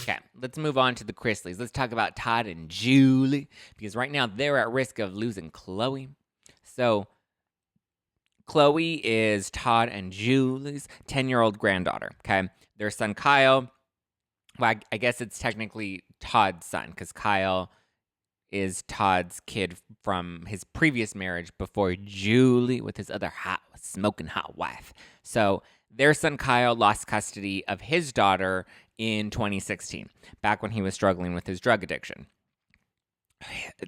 Okay, let's move on to the Chrisleys. Let's talk about Todd and Julie, because right now they're at risk of losing Chloe. So, Chloe is Todd and Julie's 10-year-old granddaughter, okay? Their son, Kyle, well, I guess it's technically Todd's son, because Kyle is Todd's kid from his previous marriage before Julie with his other smoking hot wife. So their son Kyle lost custody of his daughter in 2016, back when he was struggling with his drug addiction.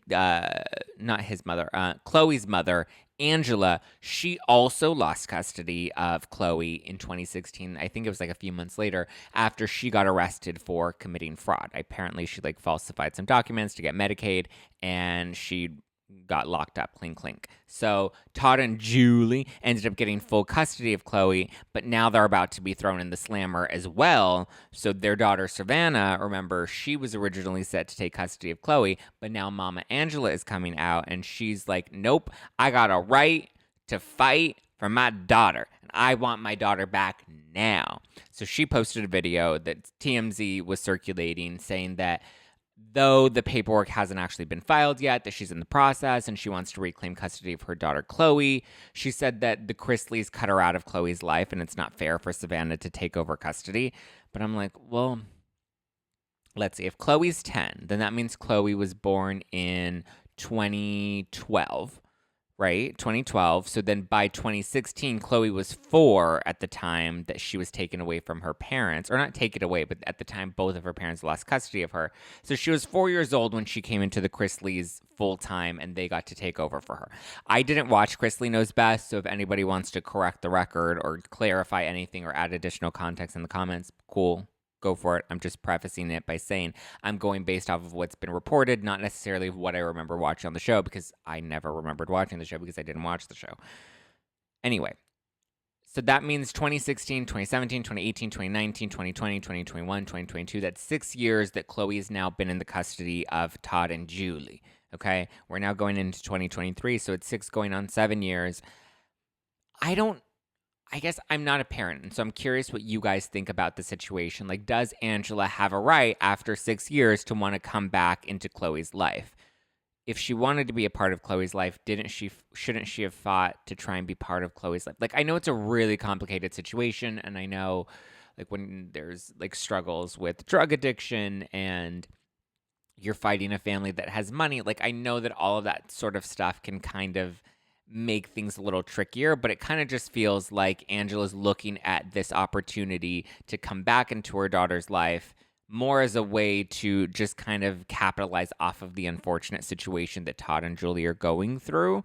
Not his mother, Chloe's mother, Angela, she also lost custody of Chloe in 2016. I think it was like a few months later after she got arrested for committing fraud. Apparently, she like falsified some documents to get Medicaid, and she got locked up, clink, clink. So Todd and Julie ended up getting full custody of Chloe, but now they're about to be thrown in the slammer as well. So their daughter, Savannah, remember, she was originally set to take custody of Chloe, but now Mama Angela is coming out, and she's like, nope, I got a right to fight for my daughter, and I want my daughter back now. So she posted a video that TMZ was circulating saying that though the paperwork hasn't actually been filed yet, that she's in the process and she wants to reclaim custody of her daughter, Chloe. She said that the Chrisleys cut her out of Chloe's life and it's not fair for Savannah to take over custody. But I'm like, well, let's see. If Chloe's 10, then that means Chloe was born in 2012, right? 2012. So then by 2016, Chloe was 4 at the time that she was taken away from her parents. Or not taken away, but at the time both of her parents lost custody of her. So she was 4 years old when she came into the Chrisleys full time and they got to take over for her. I didn't watch Chrisley Knows Best, so if anybody wants to correct the record or clarify anything or add additional context in the comments, cool. Go for it. I'm just prefacing it by saying I'm going based off of what's been reported, not necessarily what I remember watching on the show, because I never remembered watching the show because I didn't watch the show. Anyway, so that means 2016, 2017, 2018, 2019, 2020, 2021, 2022. That's 6 years that Chloe has now been in the custody of Todd and Julie. Okay? We're now going into 2023, so it's 6 going on 7 years. I guess I'm not a parent, and so I'm curious what you guys think about the situation. Like, does Angela have a right after 6 years to want to come back into Chloe's life? If she wanted to be a part of Chloe's life, shouldn't she have fought to try and be part of Chloe's life? Like, I know it's a really complicated situation, and I know, like, when there's, like, struggles with drug addiction and you're fighting a family that has money, like, I know that all of that sort of stuff can kind of make things a little trickier, but it kind of just feels like Angela's looking at this opportunity to come back into her daughter's life more as a way to just kind of capitalize off of the unfortunate situation that Todd and Julie are going through.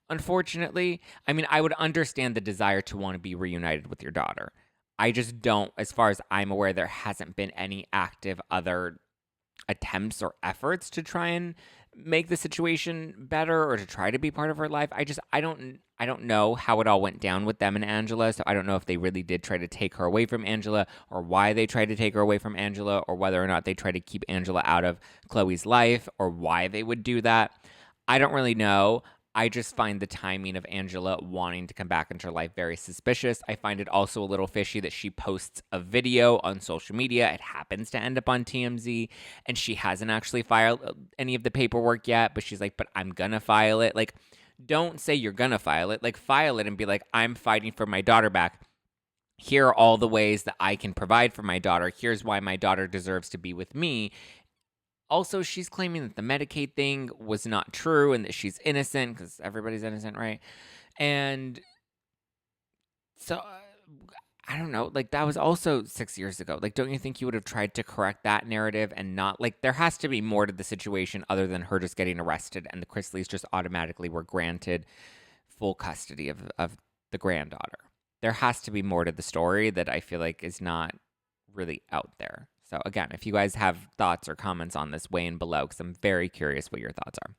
Unfortunately, I mean, I would understand the desire to want to be reunited with your daughter. I just don't, as far as I'm aware, there hasn't been any active other attempts or efforts to try and make the situation better or to try to be part of her life. I don't know how it all went down with them and Angela, so I don't know if they really did try to take her away from Angela or why they tried to take her away from Angela or whether or not they tried to keep Angela out of Chloe's life or why they would do that. I don't really know. I just find the timing of Angela wanting to come back into her life very suspicious. I find it also a little fishy that she posts a video on social media. It happens to end up on TMZ, and she hasn't actually filed any of the paperwork yet, but she's like, but I'm gonna file it. Like, don't say you're gonna file it. Like, file it and be like, I'm fighting for my daughter back. Here are all the ways that I can provide for my daughter. Here's why my daughter deserves to be with me. Also, she's claiming that the Medicaid thing was not true and that she's innocent because everybody's innocent, right? And so, I don't know. Like, that was also 6 years ago. Like, don't you think you would have tried to correct that narrative and not, like, there has to be more to the situation other than her just getting arrested and the Chrisleys just automatically were granted full custody of the granddaughter. There has to be more to the story that I feel like is not really out there. So again, if you guys have thoughts or comments on this, weigh in below because I'm very curious what your thoughts are.